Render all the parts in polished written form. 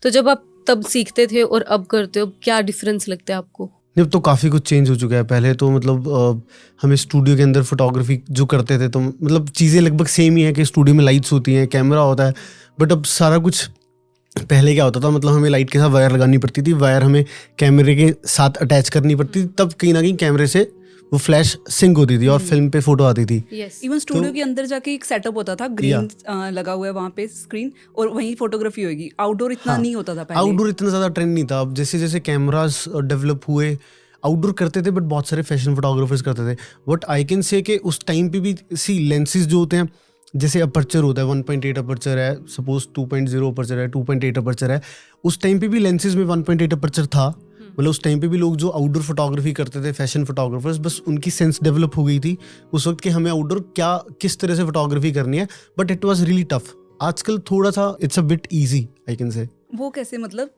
तो जब आप तब सीखते थे और अब करते हो, क्या डिफरेंस लगता है आपको? अब तो काफ़ी कुछ चेंज हो चुका है। पहले तो मतलब हमें स्टूडियो के अंदर फोटोग्राफी जो करते थे तो मतलब चीज़ें लगभग सेम ही है कि स्टूडियो में लाइट्स होती हैं, कैमरा होता है, बट अब सारा कुछ पहले क्या होता था, मतलब हमें लाइट के साथ वायर लगानी पड़ती थी, वायर हमें कैमरे के साथ अटैच करनी पड़ती थी, तब कहीं ना कहीं कैमरे से वो फ्लैश सिंक होती थी और फिल्म पे फोटो आती थी। यस। इवन स्टूडियो के अंदर जाके एक सेटअप होता था, ग्रीन लगा हुआ है वहाँ पे स्क्रीन, और वहीं फोटोग्राफी होगी। आउटडोर इतना नहीं होता था पहले। आउटडोर इतना ज़्यादा ट्रेंड नहीं था। अब जैसे जैसे कैमराज डेवलप हुए, आउटडोर करते थे, बट बहुत सारे फैशन फोटोग्राफर्स करते थे। बट आई कैन से कि उस टाइम पे भी सी लेंसेज जो होते हैं, जैसे अपर्चर होता है 1.8 अपर्चर है, सपोज 2.0 अपर्चर है, 2.8 अपर्चर है, उस टाइम पे भी लेंसेज में 1.8 अपर्चर था। मतलब उस टाइम पे भी लोग जो आउटडोर फोटोग्राफी करते थे, फैशन फोटोग्राफर्स, बस उनकी सेंस डेवलप हो गई थी उस वक्त कि हमें आउटडोर क्या किस तरह से फोटोग्राफी करनी है, but it was really tough. आजकल थोड़ा सा it's a bit easy, I can say. वो कैसे, मतलब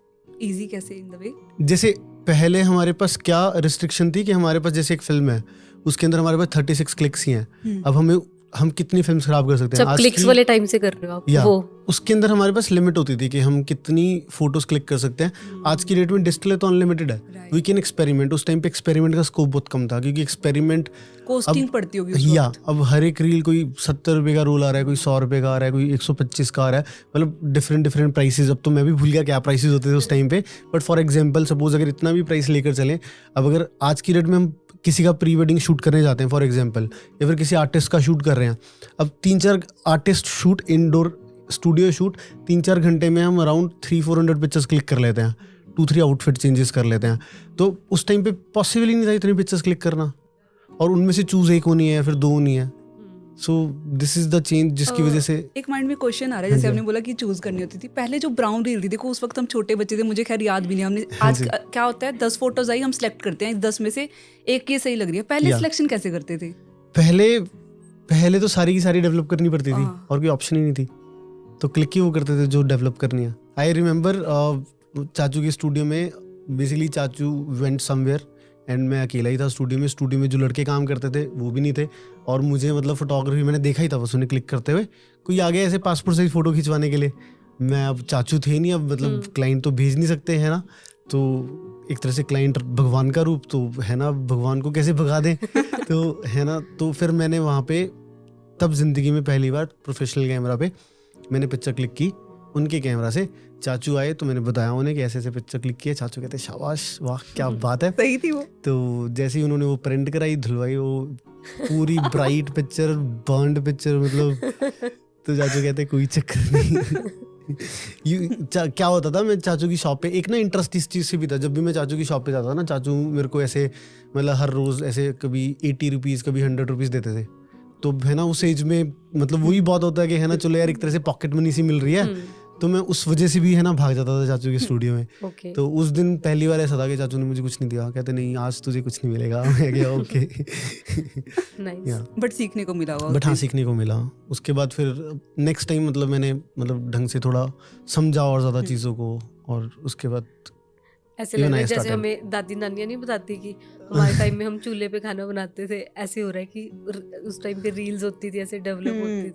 इजी कैसे इन द वे? जैसे पहले हमारे पास क्या रिस्ट्रिक्शन थी कि हमारे पास जैसे एक फिल्म है, उसके अंदर हमारे पास 36 क्लिक्स ही हैं। अब हम कितनी फिल्म्स खराब कर सकते हैं जब आज क्लिक्स की, वाले टाइम से कर रहे हो आप या वो? उसके अंदर हमारे पास लिमिट होती थी कि हम कितनी फोटोज क्लिक कर सकते हैं। आज की डेट में डिस्प्ले तो अनलिमिटेड है, वी कैन एक्सपेरिमेंट। उस टाइम पे एक्सपेरिमेंट का स्कोप बहुत कम था, क्योंकि एक्सपेरिमेंट कॉस्टिंग पड़ती होगी उस या वक्त। अब हर एक रील कोई 70 रुपये का रोल आ रहा है, कोई 100 रुपये का आ रहा है, कोई 125 का आ रहा है, मतलब डिफरेंट प्राइसेस। अब तो मैं भी भूल गया क्या प्राइसेस होते थे उस टाइम पे, बट फॉर एग्जांपल सपोज अगर इतना भी प्राइस लेकर चलें, अब अगर आज की डेट में हम किसी का प्री वेडिंग शूट करने जाते हैं फॉर एग्जांपल, या फिर किसी आर्टिस्ट का शूट कर रहे हैं, अब 3-4 artist shoot, indoor studio shoot, 3-4 घंटे में हम अराउंड 300-400 पिक्चर्स क्लिक कर लेते हैं, 2-3 आउटफिट चेंजेस कर लेते हैं। तो उस टाइम पे पॉसिबल ही नहीं था इतनी पिक्चर्स क्लिक करना, और उनमें से चूज एक होनी है, फिर 2 होनी है। So this is the change जिसकी वजह से एक माइंड में क्वेश्चन आ रहा है, जैसे आपने बोला कि चूज करनी होती थी पहले, जो ब्राउन रील थी, देखो उस वक्त हम छोटे बच्चे थे, मुझे खैर याद भी नहीं हमने आज क्या होता है, 10 फोटोज आई, हम सेलेक्ट करते हैं 10 में से एक ये सही लग रही है। पहले सिलेक्शन कैसे करते थे? पहले तो सारी की सारी डेवलप करनी पड़ती थी और कोई ऑप्शन ही नहीं थी, तो क्लिक ही वो करते थे जो डेवलप करनी है। आई रिमेम्बर चाचू के स्टूडियो में, बेसिकली चाचू वेंट समवेयर एंड मैं अकेला ही था स्टूडियो में। स्टूडियो में जो लड़के काम करते थे वो भी नहीं थे, और मुझे मतलब फोटोग्राफी मैंने देखा ही था बस उन्हें क्लिक करते हुए। कोई आ गया ऐसे पासपोर्ट साइज फोटो खिंचवाने के लिए, मैं अब चाचू थे नहीं, अब मतलब क्लाइंट तो भेज नहीं सकते है ना, तो एक तरह से क्लाइंट भगवान का रूप तो है ना, भगवान को कैसे भगा दें तो है ना। तो फिर मैंने वहाँ पे तब जिंदगी में पहली बार प्रोफेशनल कैमरा पे मैंने पिक्चर क्लिक की उनके कैमरा से। चाचू आए तो मैंने बताया उन्हें कि ऐसे ऐसे पिक्चर क्लिक किया। चाचू कहते शाबाश, वाह क्या बात है, सही थी वो। तो जैसे ही उन्होंने वो प्रिंट कराई, धुलवाई, वो पूरी ब्राइट पिक्चर, बर्न्ड पिक्चर, मतलब तो चाचू कहते कोई चक्कर नहीं क्या होता था, मैं चाचू की शॉप पे, एक ना इंटरेस्ट इस चीज़ से भी था, जब भी मैं चाचू की शॉप पे जाता था ना, चाचू मेरे को ऐसे मतलब हर रोज़ ऐसे कभी 80 रुपीज़ कभी 100 रुपीज़ देते थे। तो है ना उस एज में मतलब वही बहुत होता है कि है ना, चलो यार एक तरह से पॉकेट मनी सी मिल रही है, तो मैं उस वजह से भी है ना भाग जाता था चाचू के स्टूडियो में। Okay. तो उस दिन पहली बार ऐसा था कि चाचू ने मुझे कुछ नहीं दिया, कहते नहीं आज तुझे कुछ नहीं मिलेगा। मैं गया ओके Nice. बट सीखने को मिला होगा। बट हाँ सीखने को मिला। उसके बाद फिर नेक्स्ट टाइम मतलब मैंने मतलब ढंग से थोड़ा समझा और ज़्यादा चीज़ों को, और उसके बाद ऐसे लग रहा है जैसे हमें दादी नानियाँ नहीं बताती कि हमारे टाइम में हम चूल्हे पे खाना बनाते थे, ऐसे हो रहा है कि उस टाइम पे रील्स होती थी, ऐसे डेवलप होती थी।